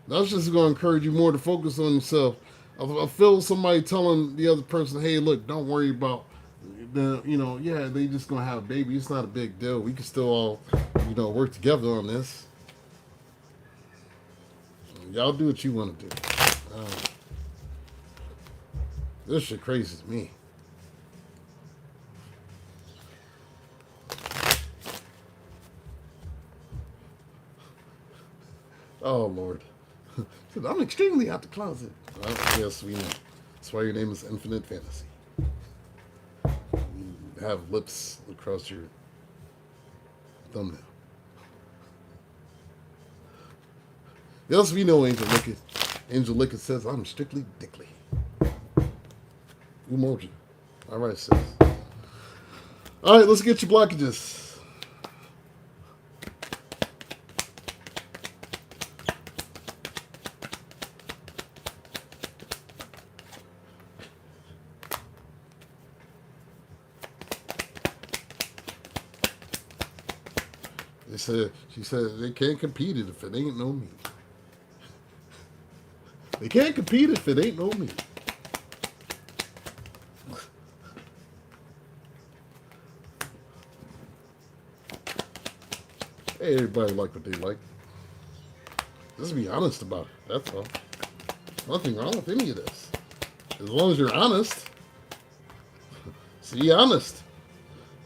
That's just going to encourage you more to focus on yourself. I feel somebody telling the other person, "Hey, look, don't worry about yeah, they just gonna have a baby. It's not a big deal. We can still all, work together on this. Y'all do what you want to do." This shit crazy to me. Oh Lord, I'm extremely out the closet. Well, yes, we know. That's why your name is Infinite Fantasy. You have lips across your thumbnail. Yes, we know Angel Lickett. Angel Lickett says, "I'm strictly dickly." Emoji. All right, sis. All right, let's get your blockages. She said they can't compete it if it ain't no me. They can't compete if it ain't no me. Hey, everybody like what they like. Just be honest about it. That's all. Nothing wrong with any of this. As long as you're honest. So be honest.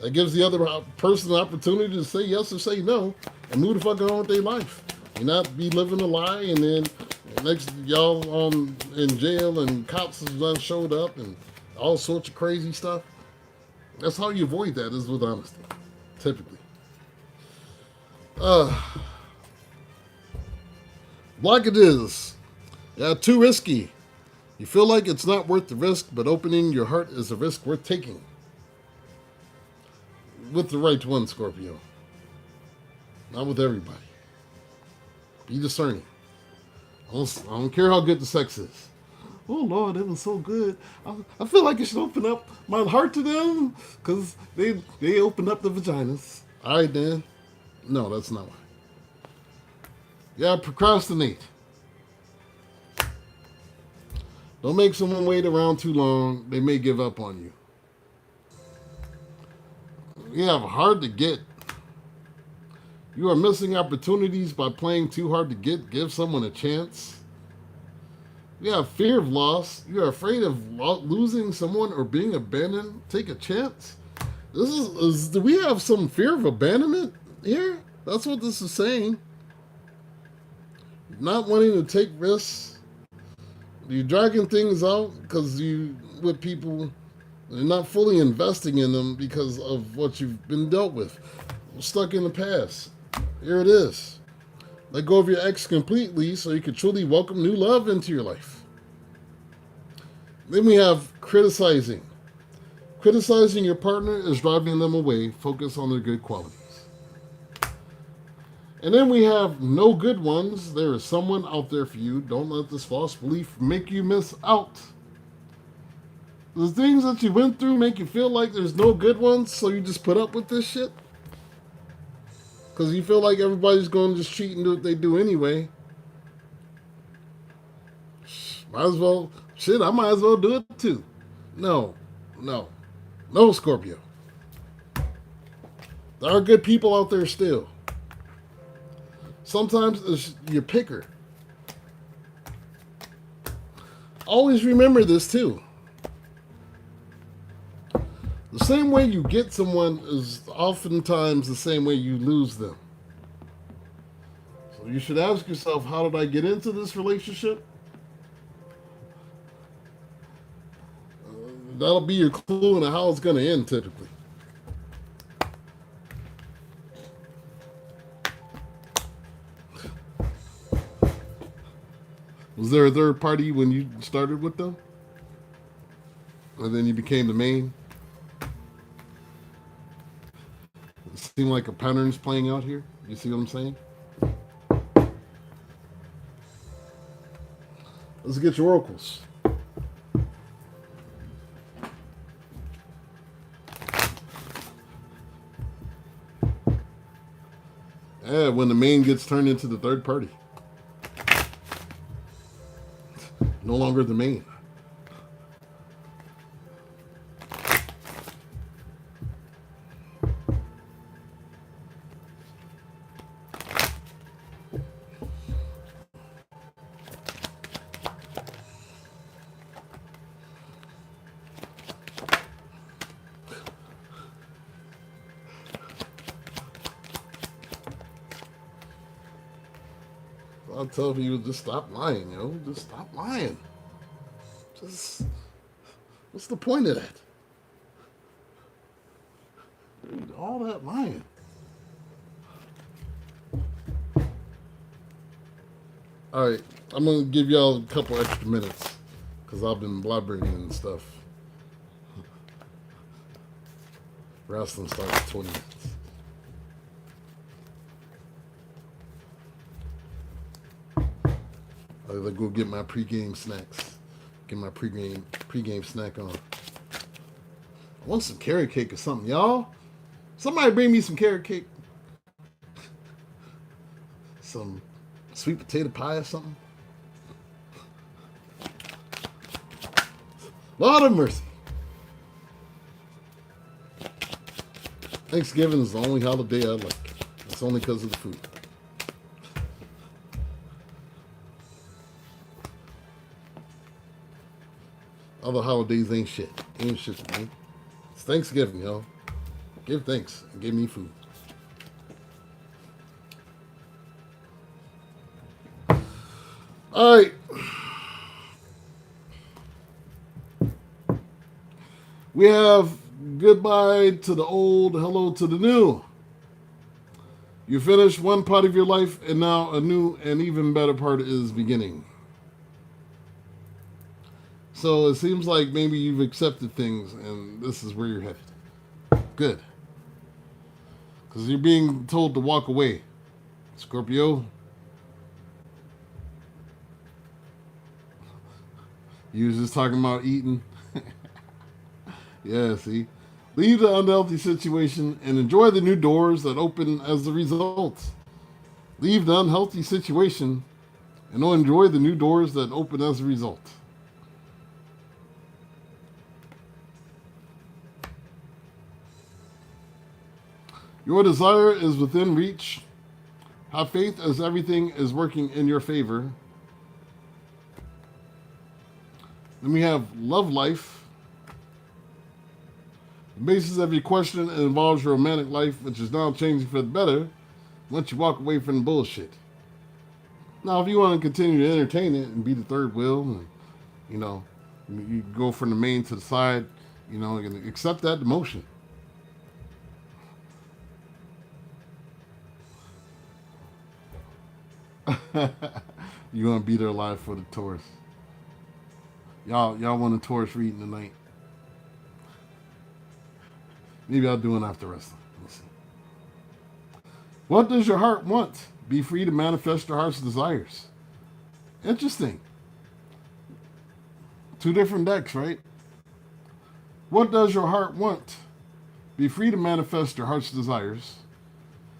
That gives the other person the opportunity to say yes or say no and move the fuck on with their life. You not be living a lie and then next y'all in jail and cops have done showed up and all sorts of crazy stuff. That's how you avoid that, is with honesty. Typically. Blockages. Yeah, too risky. You feel like it's not worth the risk, but opening your heart is a risk worth taking. With the right one, Scorpio. Not with everybody. Be discerning. I don't care how good the sex is. Oh Lord, it was so good. I feel like I should open up my heart to them because they opened up the vaginas. All right, then. No, that's not why. Yeah, procrastinate. Don't make someone wait around too long. They may give up on you. You have hard to get. You are missing opportunities by playing too hard to get. Give someone a chance. You have fear of loss. You are afraid of losing someone or being abandoned. Take a chance. This is do we have some fear of abandonment here? That's what this is saying. Not wanting to take risks. You're dragging things out because you with people. You're not fully investing in them because of what you've been dealt with. Stuck in the past. Here it is. Let go of your ex completely so you can truly welcome new love into your life. Then we have criticizing. Criticizing your partner is driving them away. Focus on their good qualities. And then we have no good ones. There is someone out there for you. Don't let this false belief make you miss out. The things that you went through make you feel like there's no good ones, so you just put up with this shit? Because you feel like everybody's going to just cheat and do what they do anyway. Might as well, I might as well do it too. No, Scorpio. There are good people out there still. Sometimes it's your picker. Always remember this too. The same way you get someone is oftentimes the same way you lose them. So you should ask yourself, how did I get into this relationship? That'll be your clue into how it's going to end typically. Was there a third party when you started with them? And then you became the main? It seemed like a pattern's playing out here. You see what I'm saying? Let's get your oracles. Yeah, when the main gets turned into the third party. No longer the main. I'll tell people, just stop lying, yo. Just stop lying. Just, what's the point of that? Dude, all that lying. All right, I'm gonna give y'all a couple extra minutes because I've been blabbering and stuff. Wrestling starts in 20 minutes. I gotta go get my pregame snacks. Get my pregame snack on. I want some carrot cake or something, y'all. Somebody bring me some carrot cake. Some sweet potato pie or something. Lord of mercy. Thanksgiving is the only holiday I like. It's only because of the food. Other holidays ain't shit. Ain't shit to me. It's Thanksgiving, y'all. Give thanks and give me food. All right. We have goodbye to the old, hello to the new. You finished one part of your life, and now a new and even better part is beginning. So it seems like maybe you've accepted things, and this is where you're headed. Good. Because you're being told to walk away. Scorpio. You was just talking about eating. Yeah, see? Leave the unhealthy situation and enjoy the new doors that open as a result. Leave the unhealthy situation and enjoy the new doors that open as a result. Your desire is within reach. Have faith as everything is working in your favor. Then we have love life. The basis of your question involves your romantic life, which is now changing for the better once you walk away from the bullshit. Now, if you want to continue to entertain it and be the third wheel, and, you know, you go from the main to the side, you know, and accept that demotion. You want to be there live for the Taurus. Y'all want a Taurus reading tonight? Maybe I'll do one after wrestling. We'll see. What does your heart want? Be free to manifest your heart's desires. Interesting. Two different decks, right? What does your heart want? Be free to manifest your heart's desires.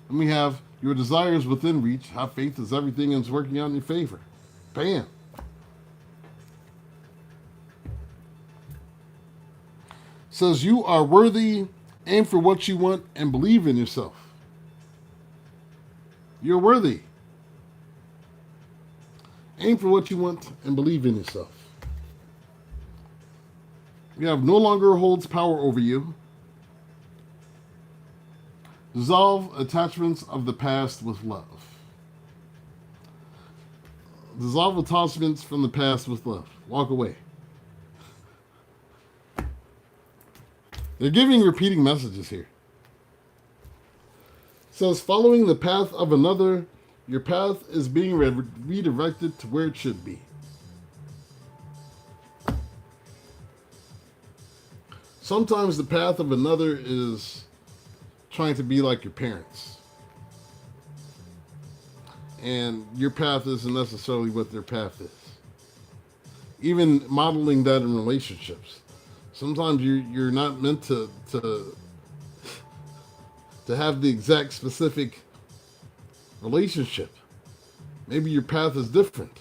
And we have your desires within reach. Have faith as everything is working out in your favor. Bam. Says you are worthy, aim for what you want, and believe in yourself. You're worthy. Aim for what you want and believe in yourself. You have no longer holds power over you. Dissolve attachments of the past with love. Dissolve attachments from the past with love. Walk away. They're giving repeating messages here. It says, following the path of another, your path is being redirected to where it should be. Sometimes the path of another is trying to be like your parents. And your path isn't necessarily what their path is. Even modeling that in relationships. Sometimes you're not meant to have the exact specific relationship. Maybe your path is different.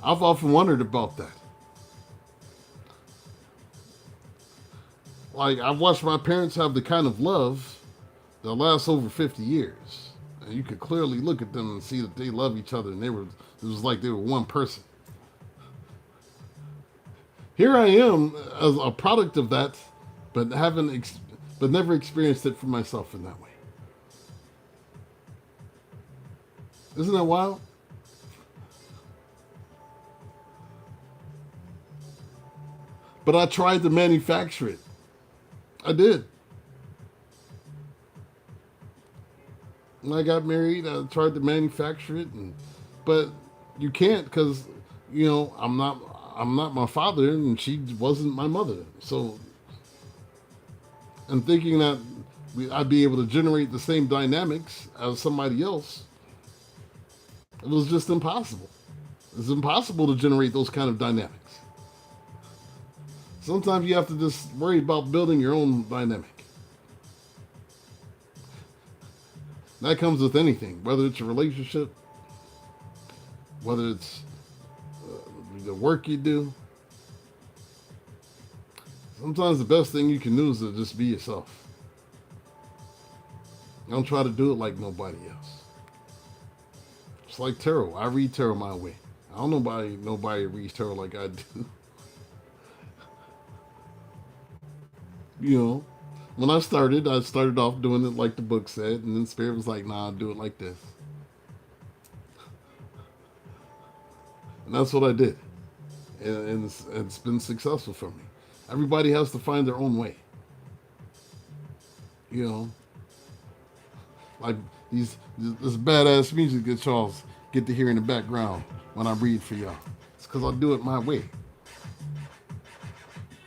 I've often wondered about that. Like, I've watched my parents have the kind of love that lasts over 50 years. And you could clearly look at them and see that they love each other, and it was like they were one person. Here I am as a product of that, but but never experienced it for myself in that way. Isn't that wild? But I tried to manufacture it. I did. When I got married, I tried to manufacture it, but you can't because I'm not my father, and she wasn't my mother. So, and thinking that I'd be able to generate the same dynamics as somebody else, it was just impossible. It's impossible to generate those kind of dynamics. Sometimes you have to just worry about building your own dynamic. That comes with anything, whether it's a relationship, whether it's the work you do. Sometimes the best thing you can do is to just be yourself. Don't try to do it like nobody else. It's like tarot. I read tarot my way. I don't know nobody reads tarot like I do. When I started off doing it like the book said, and then Spirit was like, nah, do it like this. And that's what I did. And it's been successful for me. Everybody has to find their own way. Like this badass music that y'all get to hear in the background when I read for y'all. It's because I do it my way.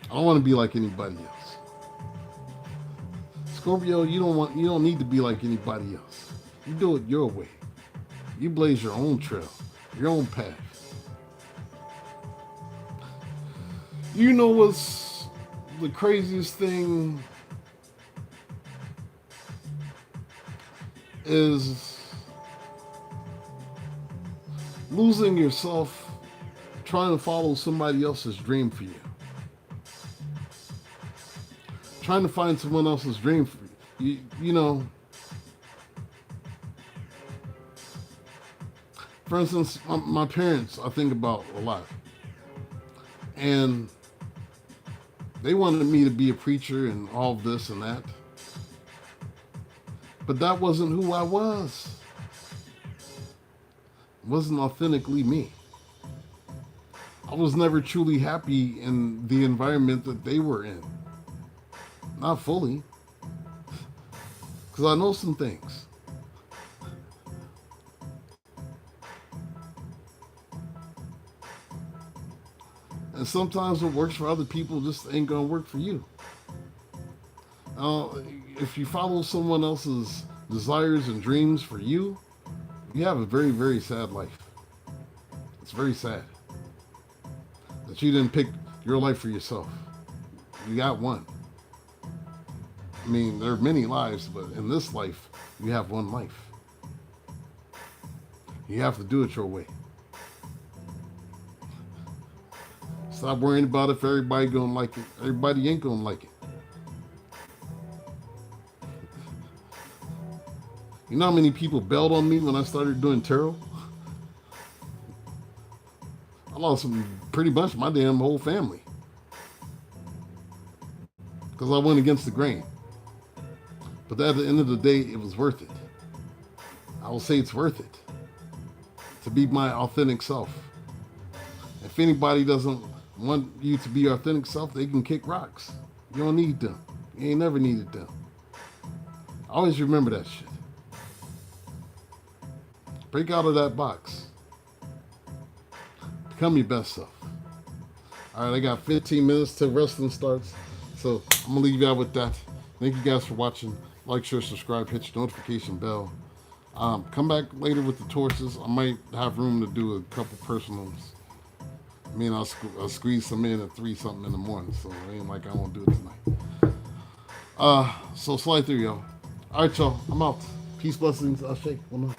I don't want to be like anybody else. Scorpio, you don't need to be like anybody else. You do it your way. You blaze your own trail, your own path. You know what's the craziest thing is losing yourself trying to follow somebody else's dream for you. Trying to find someone else's dream for you. For instance, my parents, I think about a lot. And they wanted me to be a preacher and all this and that. But that wasn't who I was. It wasn't authentically me. I was never truly happy in the environment that they were in. Not fully. Because I know some things. And sometimes what works for other people just ain't going to work for you. If you follow someone else's desires and dreams for you, you have a very, very sad life. It's very sad that you didn't pick your life for yourself. You got one. I mean, there are many lives, but in this life, you have one life. You have to do it your way. Stop worrying about if everybody gonna like it. Everybody ain't gonna like it. You know how many people bailed on me when I started doing tarot? I lost pretty much my damn whole family. Because I went against the grain. But at the end of the day, it was worth it. I will say it's worth it. To be my authentic self. If anybody doesn't want you to be your authentic self, they can kick rocks. You don't need them. You ain't never needed them. Always remember that shit. Break out of that box. Become your best self. All right, I got 15 minutes till wrestling starts. So I'm going to leave you out with that. Thank you guys for watching. Like, share, subscribe, hit your notification bell. Come back later with the torches. I might have room to do a couple personals. I mean, I'll squeeze some in at 3 something in the morning, so it ain't like I won't do it tonight. So slide through, y'all. All right, y'all. I'm out. Peace, blessings. I'll shake. One up.